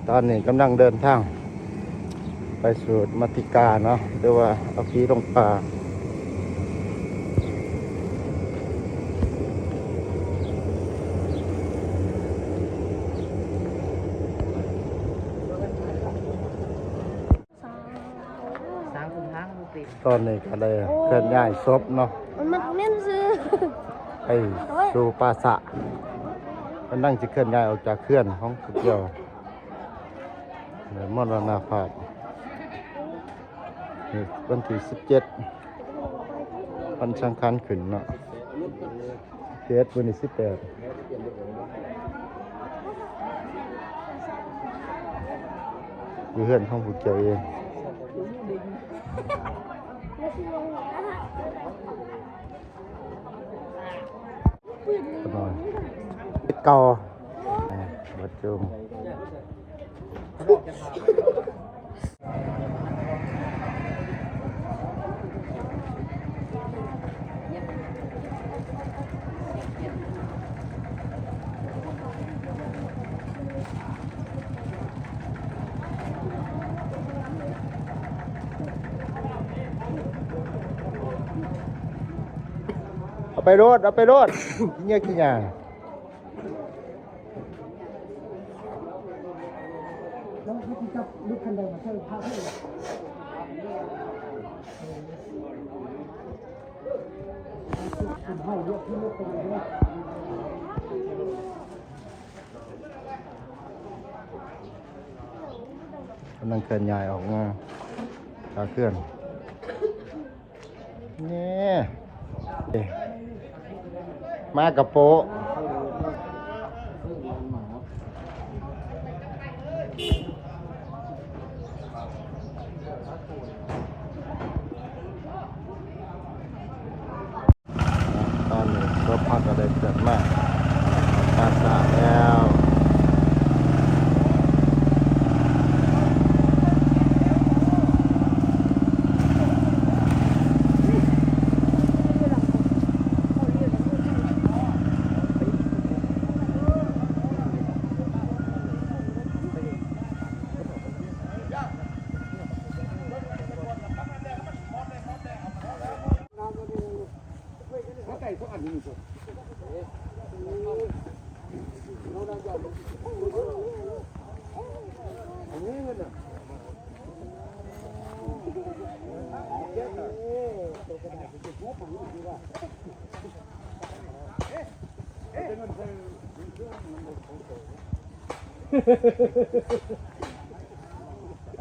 ตอนนี้กำลังเดินทางไปสู่มัตติกาเนาะหรือว่าเอาผีลงป่าตอนนี้ก็เลยเคลื่อนย้ายศพเนาะมันเน้นซื้อไปสู่ปราสาทมันนั่งจะเคลื่อนย้ายออกจากเคลื่อนของสุเกี่ยวมรณภาพวันที่17วันสังขารขึ้นเนาะ17วันที่18อยู่เฮือนของผู้เกี่ยวเองเก่าบัดจุมเอาไปรถเนี่ยกี่อย่างลูกคันเดิมมาช่วยพาให้ให้เยอะที่ลูกเป็นเยอะกำลังเคลื่อนย้ายออกมาตาเคลื่อนนี่มากระโปะตอนนี้รถพักอะไรเกิดมากปราสาทแล้ว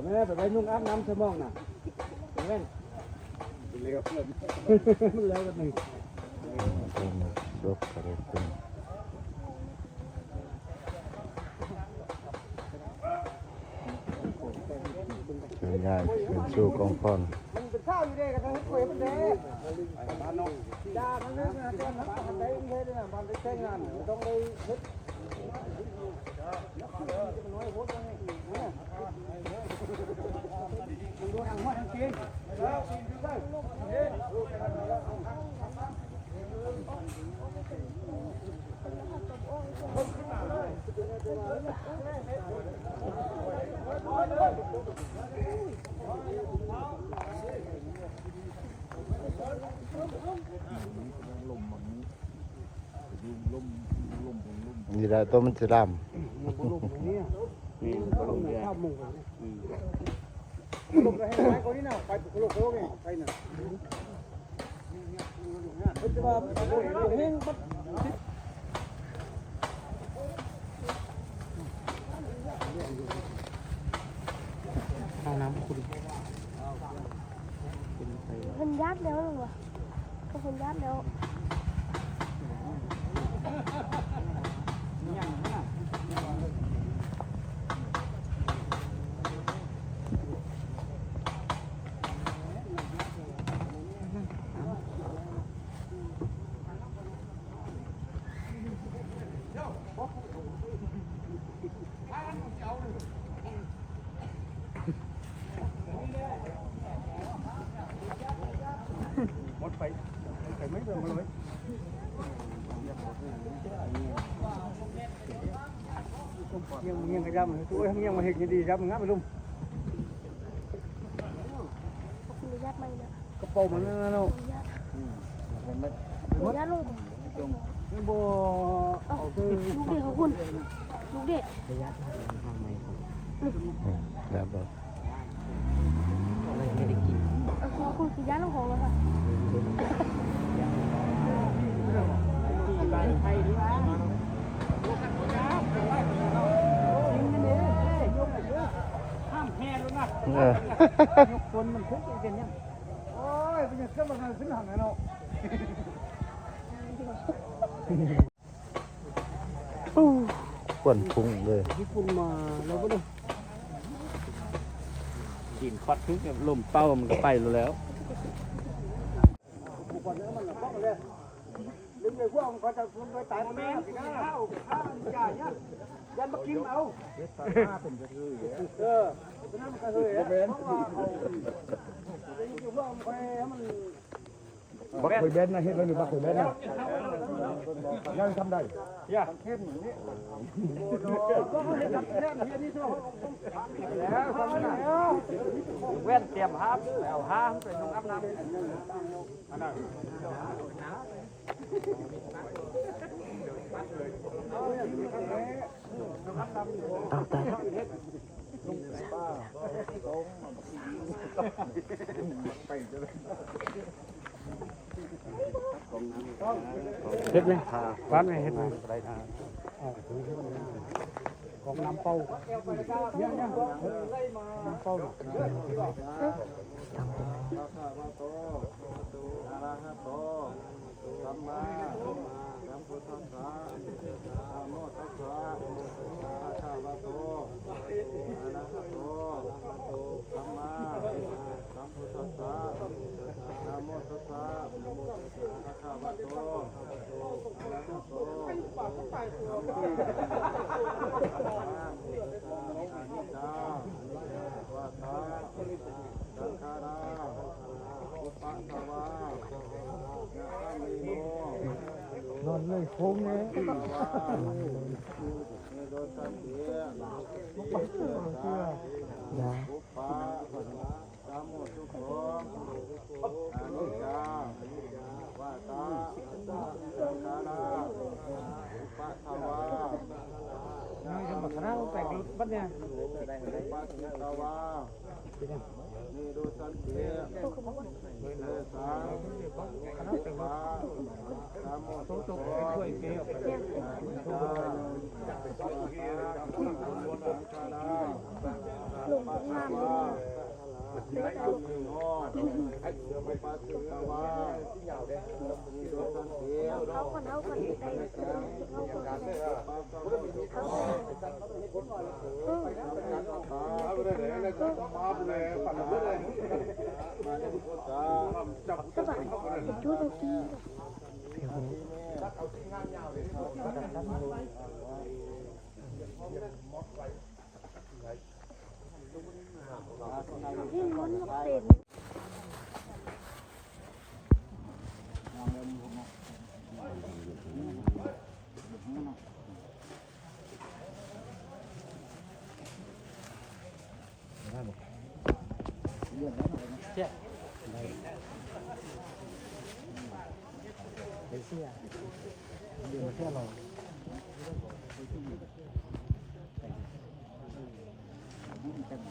แม่ไปนุ่งอาบน้ำสมองน่ะแม่เลี้ยวกันเลี้ยวกันหนึ่งรถอะไรขึ้นเคลื่อนย้ายขึ้นสู่กองพรมันเป็นข้าวอยู่เด้กันทั้งคุยมันเด้บ้านนอกจ้าทั้งนั้นนะจ้าทั้งบ้านได้เด้เนี่ยบ้านได้ใช้งานต้องได้เฮ็ดน้อยโหดเนี่ยมันดูทางหัวทางกินแล้วกินอยู่ได้นี่แหละตัวมันจะดำลมข้าวมุงลมได้ให้ไม้คนนี้น่ะไปโลกไงไปน่ะจะว่าเฮงปั๊บเอาน้ำคุณคนยัดแล้วหรือวะคนยัดแล้วหมดไปไม่เดินมาเลย ยังกระยำตัวยังมาเห็นดีครับงั้นไปลุง คุณญาติไม่นะ กระโปรงมันนั่นเนาะ คุณญาติคุณญาติลง ไม่บ่เอาคือ ลูกเด็กของคุณลูกเด็ก แล้วบอก ของคุณคือญาติของเราค่ะ ห้ามแห่แล้วนะ คนมันขึ้นเป็นยังโอ้ยเป็นยังขึ้นมาขึ้นหังเนาะ ควนพุงเลย ญี่ปุ่นมาเราก็ดูกินควัดทุกลมเป้ามันก็ไปแล้วก่อนนี้มันก็เลยดึงเลยพวกมันก็จะมันไปตายแม่ข้าวจ่ายเนี่ยยันมากินเอานั่นก็เลยเพราะว่าเอาพวกมันไปมัน บักเคยเบนนะเฮ็ดแล้วหรือบักเคยเบนนะยังทำได้ อย่าเข้มอย่างนี้ก็เขาได้รับแจ้งที่นี่ทั่วแล้วทำไมเว้นเตรียมฮับแล้วฮับไปนุ่งอาบน้ำเฮ็ดไหมฟันไหมเฮ็ดไหมของน้ำเป้าเนี่ยน้ำเป้าสัมมาสัมพุทธัสสะนะโมตัสสะภะคะวะโตอะระหะโตสัมมาสัมพุทธัสสะนะโมตัสสะภะคะวะโตอะระหะโตสัมมาอนิจจาวะตาสังขาราอุปัฏฐวานอนเลยโค้งเลยโดนตัดเสียอุปปาสามุสุโขอนิจจาวาตาสังขาราอุปัฏฐวานี่จะมาคณะแปลกบัดเนี่ยอุปัฏฐวานี่โดนตัดเสียเนสาอุปาสามุสุโขช่วยเกี่ยวไปเลยลงข้างล่างเขาคนเอาคนไปเขาคนสบายดูตรงที่ที่มันเต็ม